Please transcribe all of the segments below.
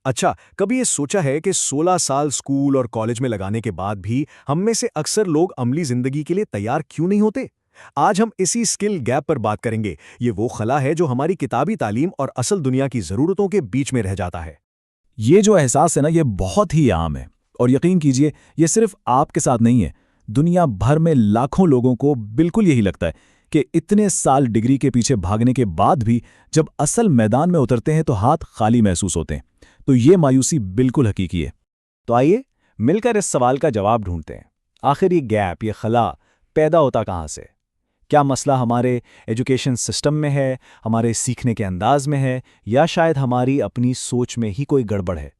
अच्छा, कभी ये सोचा है कि 16 साल स्कूल और कॉलेज में लगाने के बाद भी हम में से अक्सर लोग अमली जिंदगी के लिए तैयार क्यों नहीं होते? आज हम इसी स्किल गैप पर बात करेंगे। ये वो खला है जो हमारी किताबी तालीम और असल दुनिया की ज़रूरतों के बीच में रह जाता है। ये जो एहसास है ना, ये बहुत ही आम है। और यकीन कीजिए, ये सिर्फ आपके साथ नहीं है। दुनिया भर में लाखों लोगों को बिल्कुल यही लगता है कि इतने साल डिग्री के पीछे भागने के बाद भी जब असल मैदान में उतरते हैं तो हाथ खाली महसूस होते हैं। तो ये मायूसी बिल्कुल हकीकी है। तो आइए मिलकर इस सवाल का जवाब ढूंढते हैं। आखिर ये गैप, ये खला पैदा होता कहाँ से? क्या मसला हमारे एजुकेशन सिस्टम में है, हमारे सीखने के अंदाज में है, या शायद हमारी अपनी सोच में ही कोई गड़बड़ है?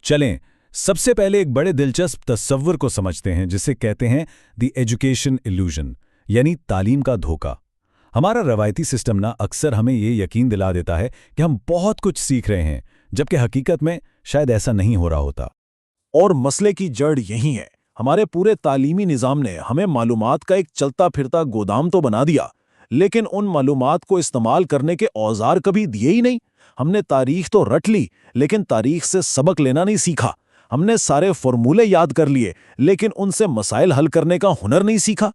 चलें, सबसे पहले एक बड़े दिलचस्प तस्वुर को समझते हैं जिसे कहते हैं द एजुकेशन इल्यूजन, यानी तालीम का धोखा। हमारा रवायती सिस्टम ना अक्सर हमें ये यकीन दिला देता है कि हम बहुत कुछ सीख रहे हैं, जबकि हकीकत में शायद ऐसा नहीं हो रहा होता। और मसले की जड़ यही है। हमारे पूरे तालीमी निज़ाम ने हमें मालूमात का एक चलता फिरता गोदाम तो बना दिया, लेकिन उन मालूमात को इस्तेमाल करने के औजार कभी दिए ही नहीं। हमने तारीख तो रट ली, लेकिन तारीख से सबक लेना नहीं सीखा। हमने सारे फॉर्मूले याद कर लिए, लेकिन उनसे मसाइल हल करने का हुनर नहीं सीखा।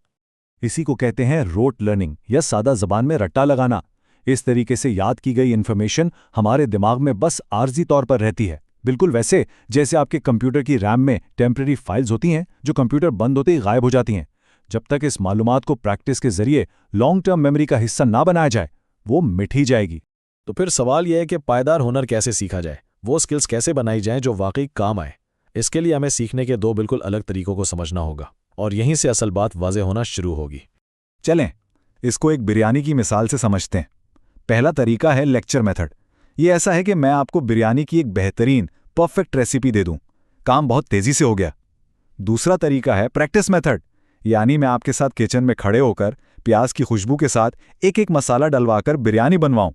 इसी को कहते हैं रोट लर्निंग, या सादा जबान में रट्टा लगाना। इस तरीके से याद की गई इन्फॉर्मेशन हमारे दिमाग में बस आर्जी तौर पर रहती है, बिल्कुल वैसे जैसे आपके कंप्यूटर की रैम में टेम्परेरी फाइल्स होती हैं जो कंप्यूटर बंद होते ही गायब हो जाती हैं। जब तक इस मालूमात को प्रैक्टिस के जरिए लॉन्ग टर्म मेमोरी का हिस्सा ना बनाया जाए, वो मिट ही जाएगी। तो फिर सवाल यह है कि पायदार हुनर कैसे सीखा जाए, वो स्किल्स कैसे बनाई जाएं जो वाकई काम आए। इसके लिए हमें सीखने के दो बिल्कुल अलग तरीकों को समझना होगा, और यहीं से असल बात वाज़ेह होना शुरू होगी। चलें, इसको एक बिरयानी की मिसाल से समझते हैं। पहला तरीका है लेक्चर मेथड। ये ऐसा है कि मैं आपको बिरयानी की एक बेहतरीन परफेक्ट रेसिपी दे दूं, काम बहुत तेजी से हो गया। दूसरा तरीका है प्रैक्टिस मेथड, यानी मैं आपके साथ किचन में खड़े होकर प्याज की खुशबू के साथ एक एक मसाला डलवाकर बिरयानी बनवाऊं।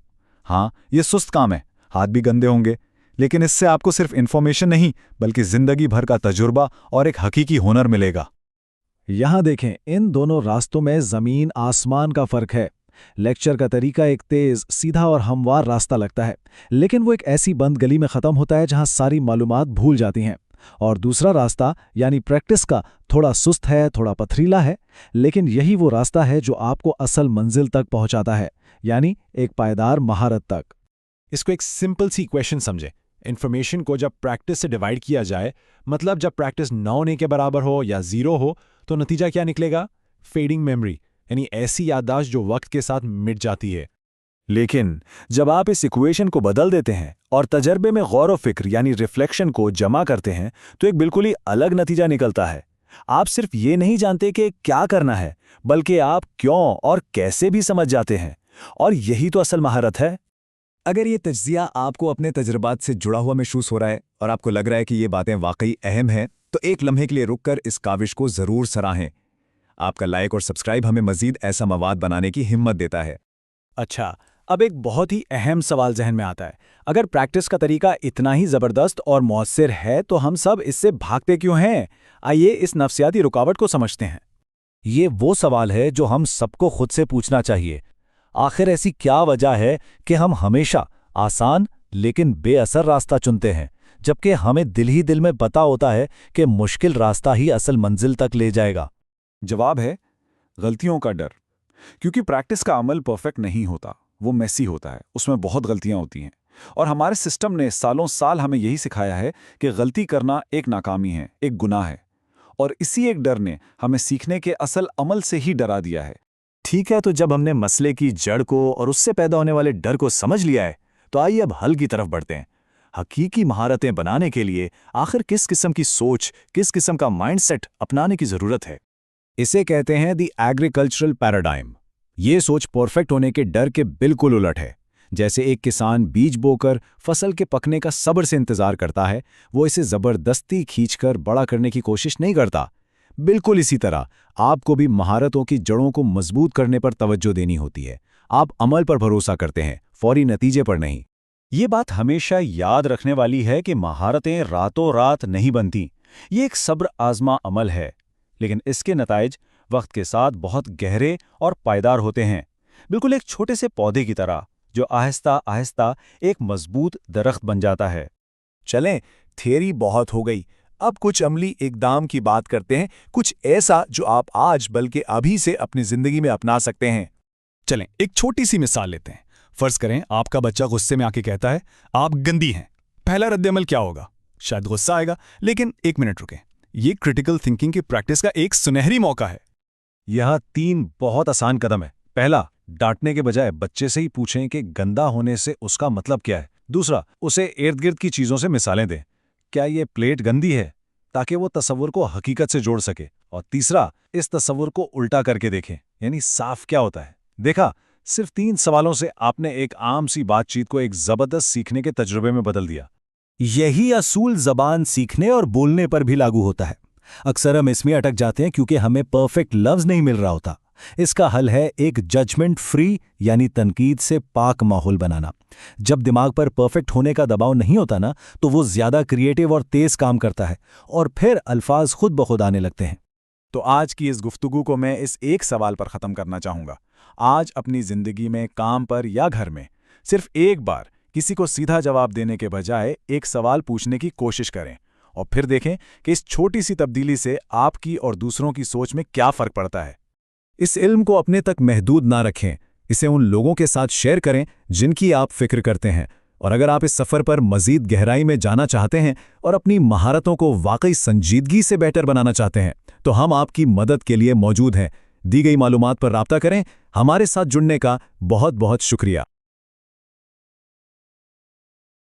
हाँ, ये सुस्त काम है, हाथ भी गंदे होंगे, लेकिन इससे आपको सिर्फ इन्फॉर्मेशन नहीं बल्कि जिंदगी भर का तजुर्बा और एक हकीकी हुनर मिलेगा। यहां देखें, इन दोनों रास्तों में जमीन आसमान का फर्क है। लेक्चर का तरीका एक तेज, सीधा और हमवार रास्ता लगता है, लेकिन वो एक ऐसी बंद गली में खत्म होता है जहां सारी मालूमात भूल जाती हैं। और दूसरा रास्ता यानी प्रैक्टिस का थोड़ा सुस्त है, थोड़ा पथरीला है, लेकिन यही वो रास्ता है जो आपको असल मंजिल तक पहुंचाता है, यानी एक पायदार महारत तक। इसको एक सिंपल सी इक्वेशन समझे। इन्फॉर्मेशन को जब प्रैक्टिस से डिवाइड किया जाए, मतलब जब प्रैक्टिस 9 होने के बराबर हो या 0 हो, तो नतीजा क्या निकलेगा? फेडिंग मेमोरी, यानी ऐसी याददाश्त जो वक्त के साथ मिट जाती है। लेकिन जब आप इस इक्वेशन को बदल देते हैं और तजर्बे में गौर व फिक्र यानी रिफ्लेक्शन को जमा करते हैं, तो एक बिल्कुल ही अलग नतीजा निकलता है। आप सिर्फ ये नहीं जानते कि क्या करना है, बल्कि आप क्यों और कैसे भी समझ जाते हैं। और यही तो असल महारत है। अगर ये तज्जिया आपको अपने तजुर्बात से जुड़ा हुआ महसूस हो रहा है और आपको लग रहा है कि ये बातें वाकई अहम हैं, तो एक लम्हे के लिए रुककर इस काविश को ज़रूर सराहें। आपका लाइक और सब्सक्राइब हमें मज़ीद ऐसा मवाद बनाने की हिम्मत देता है। अच्छा, अब एक बहुत ही अहम सवाल जहन में आता है। अगर प्रैक्टिस का तरीका इतना ही ज़बरदस्त और मौसर है, तो हम सब इससे भागते क्यों हैं? आइए इस नफ्सियाती रुकावट को समझते हैं। ये वो सवाल है जो हम सबको खुद से पूछना चाहिए। आखिर ऐसी क्या वजह है कि हम हमेशा आसान लेकिन बेअसर रास्ता चुनते हैं, जबकि हमें दिल ही दिल में पता होता है कि मुश्किल रास्ता ही असल मंजिल तक ले जाएगा? जवाब है गलतियों का डर। क्योंकि प्रैक्टिस का अमल परफेक्ट नहीं होता, वो मेसी होता है, उसमें बहुत गलतियां होती हैं। और हमारे सिस्टम ने सालों साल हमें यही सिखाया है कि गलती करना एक नाकामी है, एक गुनाह है। और इसी एक डर ने हमें सीखने के असल अमल से ही डरा दिया है। ठीक है, तो जब हमने मसले की जड़ को और उससे पैदा होने वाले डर को समझ लिया है, तो आइए अब हल की तरफ बढ़ते हैं। हकीकी महारतें बनाने के लिए आखिर किस किस्म की सोच, किस किस्म का माइंडसेट अपनाने की ज़रूरत है? इसे कहते हैं द एग्रीकल्चरल पैराडाइम। ये सोच परफेक्ट होने के डर के बिल्कुल उलट है। जैसे एक किसान बीज बोकर फसल के पकने का सब्र से इंतजार करता है, वो इसे ज़बरदस्ती खींचकर बड़ा करने की कोशिश नहीं करता। बिल्कुल इसी तरह आपको भी महारतों की जड़ों को मजबूत करने पर तवज्जो देनी होती है। आप अमल पर भरोसा करते हैं, फौरी नतीजे पर नहीं। ये बात हमेशा याद रखने वाली है कि महारतें रातों रात नहीं बनती। ये एक सब्र आजमा अमल है, लेकिन इसके नताइज वक्त के साथ बहुत गहरे और पायदार होते हैं, बिल्कुल एक छोटे से पौधे की तरह जो आहिस्ता आहिस्ता एक मजबूत दरख्त बन जाता है। चलें, थियरी बहुत हो गई। अब कुछ अमली इकदाम की बात करते हैं, कुछ ऐसा जो आप आज बल्कि अभी से अपनी जिंदगी में अपना सकते हैं। चलें, एक छोटी सी मिसाल लेते हैं। फर्ज करें आपका बच्चा गुस्से में आके कहता है आप गंदी हैं। पहला रद्द-ए-अमल क्या होगा? शायद गुस्सा आएगा, लेकिन 1 मिनट रुकें। ये क्रिटिकल थिंकिंग की प्रैक्टिस का एक सुनहरी मौका है। यह 3 बहुत आसान कदम है। पहला, डांटने के बजाय बच्चे से ही पूछें कि गंदा होने से उसका मतलब क्या है। दूसरा, उसे इर्द-गिर्द की चीज़ों से मिसालें दें। क्या ये प्लेट गंदी है? ताकि वो तसव्वुर को हकीकत से जोड़ सके। और तीसरा, इस तसव्वुर को उल्टा करके देखें, यानी साफ क्या होता है। देखा, सिर्फ 3 सवालों से आपने एक आम सी बातचीत को एक जबरदस्त सीखने के तजुर्बे में बदल दिया। यही असूल ज़बान सीखने और बोलने पर भी लागू होता है। अक्सर हम इसमें अटक जाते हैं क्योंकि हमें परफेक्ट लफ्ज़ नहीं मिल रहा होता। इसका हल है एक जजमेंट फ्री यानी तनकीद से पाक माहौल बनाना। जब दिमाग पर परफेक्ट होने का दबाव नहीं होता ना, तो वो ज़्यादा क्रिएटिव और तेज़ काम करता है और फिर अल्फाज खुद ब खुद आने लगते हैं। तो आज की इस गुफ्तगू को मैं इस एक सवाल पर ख़त्म करना चाहूँगा। आज अपनी ज़िंदगी में, काम पर या घर में, सिर्फ एक बार किसी को सीधा जवाब देने के बजाय एक सवाल पूछने की कोशिश करें और फिर देखें कि इस छोटी सी तब्दीली से आपकी और दूसरों की सोच में क्या फ़र्क पड़ता है। इस इल्म को अपने तक महदूद ना रखें, इसे उन लोगों के साथ शेयर करें जिनकी आप फिक्र करते हैं। और अगर आप इस सफ़र पर मज़ीद गहराई में जाना चाहते हैं और अपनी महारतों को वाकई संजीदगी से बेहतर बनाना चाहते हैं, तो हम आपकी मदद के लिए मौजूद हैं। दी गई मालूमात पर राब्ता करें। हमारे साथ जुड़ने का बहुत बहुत शुक्रिया।